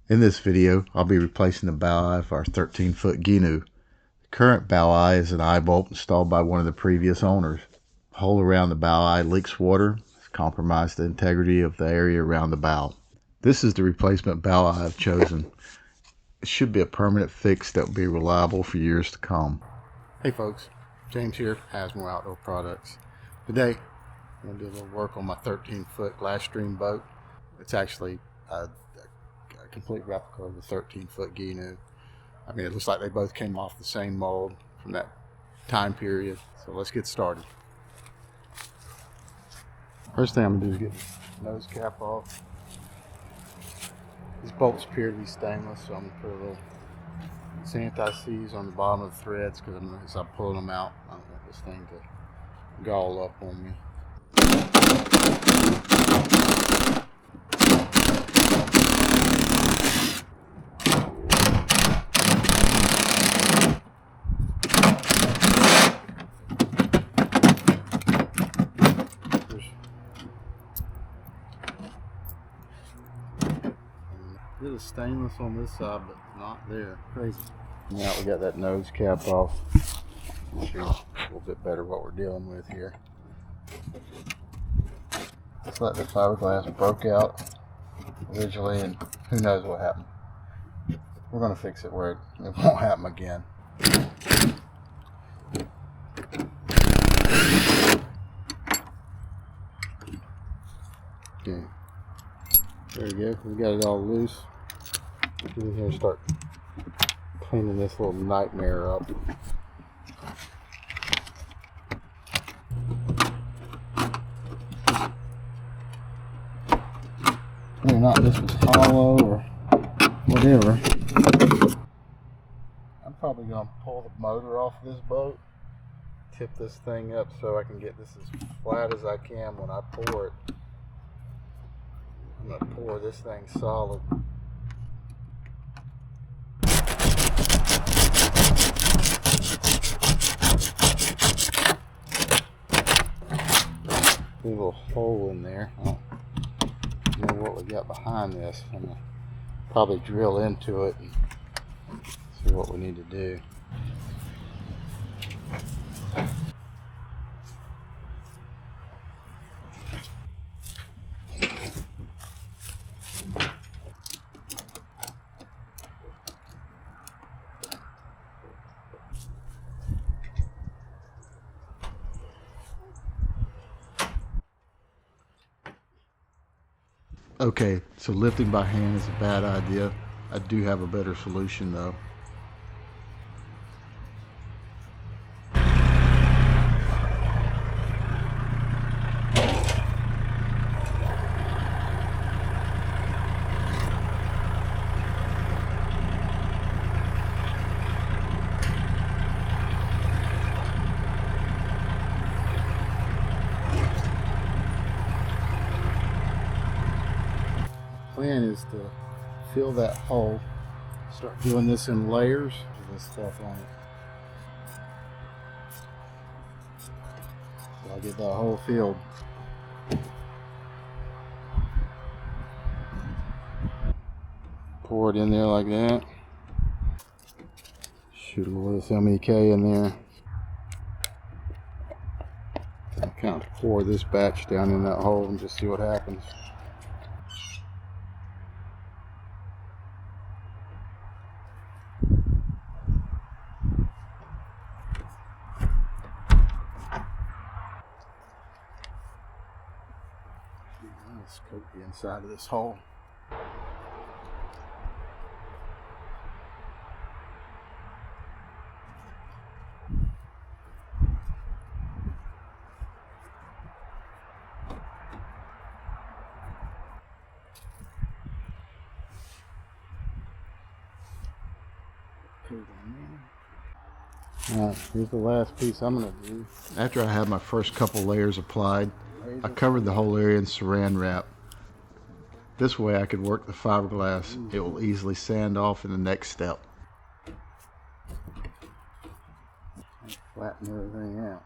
In this video, I'll be replacing the bow eye of our 13-foot Gheenoe. The current bow eye is an eye bolt installed by one of the previous owners. The hole around the bow eye leaks water, has compromised the integrity of the area around the bow. This is the replacement bow eye I've chosen. It should be a permanent fix that will be reliable for years to come. Hey folks, James here, Hasmore Outdoor Products. Today, I'm going to do a little work on my 13-foot glass stream boat. It's actually a complete replica of the 13-foot Gheenoe. I mean, it looks like they both came off the same mold from that time period. So let's get started. First thing I'm going to do is get the nose cap off. These bolts appear to be stainless, so I'm going to put a little anti-seize on the bottom of the threads because as I'm pulling them out, I don't want this thing to gall up on me. A bit of stainless on this side, but not there. Crazy. Now we got that nose cap off. See a little bit better what we're dealing with here. Looks like the fiberglass broke out originally, and who knows what happened. We're going to fix it where it won't happen again. Okay. There we go. We got it all loose. Get in here and start cleaning this little nightmare up. Whether or not this was hollow or whatever, I'm probably going to pull the motor off this boat, tip this thing up so I can get this as flat as I can when I pour it. I'm going to pour this thing solid. A little hole in there. I don't know what we got behind this. I'm going to probably drill into it and see what we need to do. Okay, so lifting by hand is a bad idea. I do have a better solution though. Plan is to fill that hole, start doing this in layers with this stuff on it. So I'll get that hole filled. Pour it in there like that. Shoot a little SMEK in there. I'll kind of pour this batch down in that hole and just see what happens. Let's coat the inside of this hole. Alright, here's the last piece I'm going to do. After I have my first couple layers applied, I covered the whole area in saran wrap. This way I could work the fiberglass. It will easily sand off in the next step. Flatten everything out.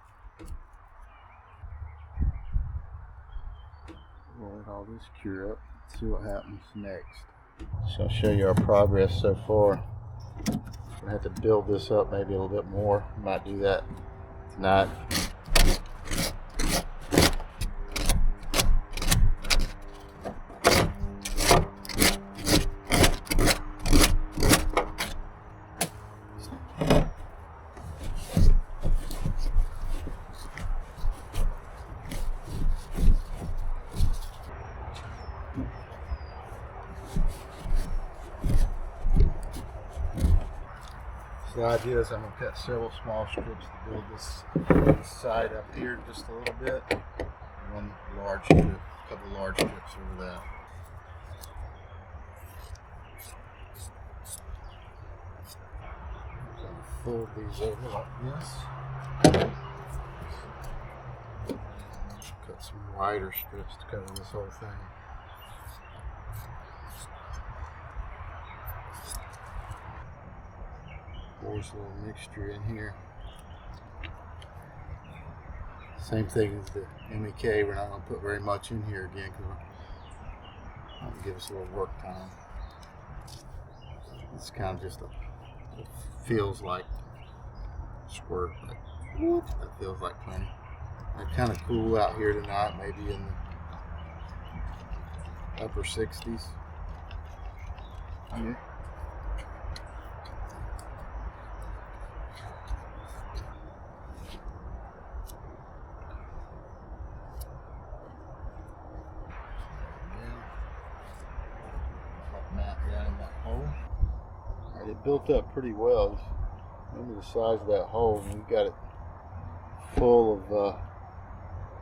We'll let all this cure up, see what happens next. So I'll show you our progress so far. I have to build this up maybe a little bit more. Might do that tonight. So the idea is I'm going to cut several small strips to build this side up here just a little bit. One large strip, a couple of large strips over that. So I'll fold these over like this. Cut some wider strips to cover this whole thing. Pour this little mixture in here. Same thing as the MEK, we're not going to put very much in here again because we're going to give us a little work time. It's kind of just it feels like squirt, but that feels like plenty. It's kind of cool out here tonight, maybe in the upper 60s. Yeah. It built up pretty well. Remember the size of that hole, and we got it full of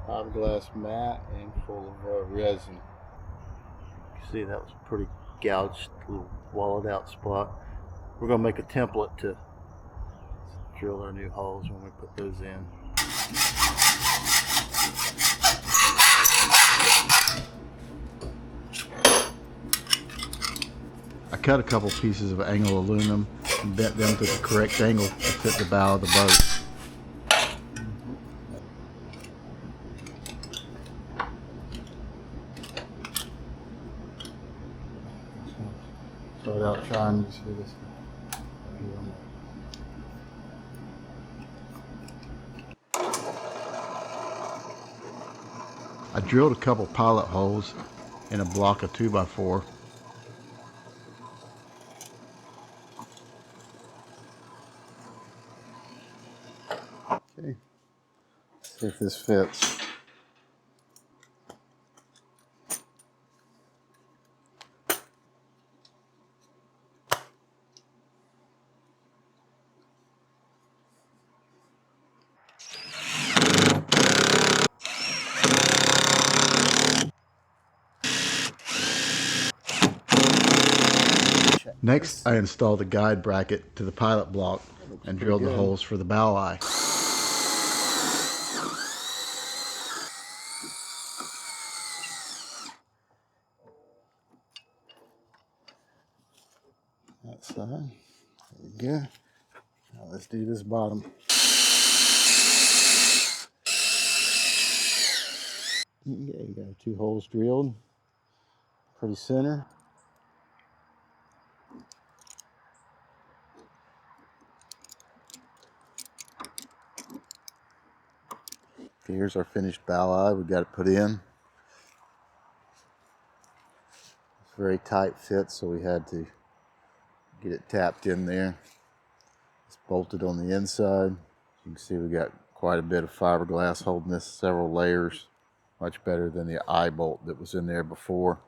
fiberglass mat and full of resin. You see that was a pretty gouged little walled out spot. We're going to make a template to drill our new holes when we put those in. I cut a couple pieces of angle aluminum and bent them to the correct angle to fit the bow of the boat. Start out trying to see this. I drilled a couple pilot holes in a block of 2x4. Okay, see if this fits. Next, I installed a guide bracket to the pilot block and drilled the holes for the bow eye. That side. There we go. Now let's do this bottom. Yeah, you got 2 holes drilled. Pretty center. Here's our finished bow eye. We got it put in. It's very tight fit, so we had to get it tapped in there. It's bolted on the inside. You can see we got quite a bit of fiberglass holding this, several layers. Much better than the eye bolt that was in there before.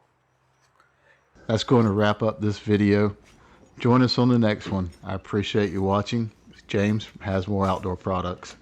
That's going to wrap up this video. Join us on the next one. I appreciate you watching. James has more outdoor products.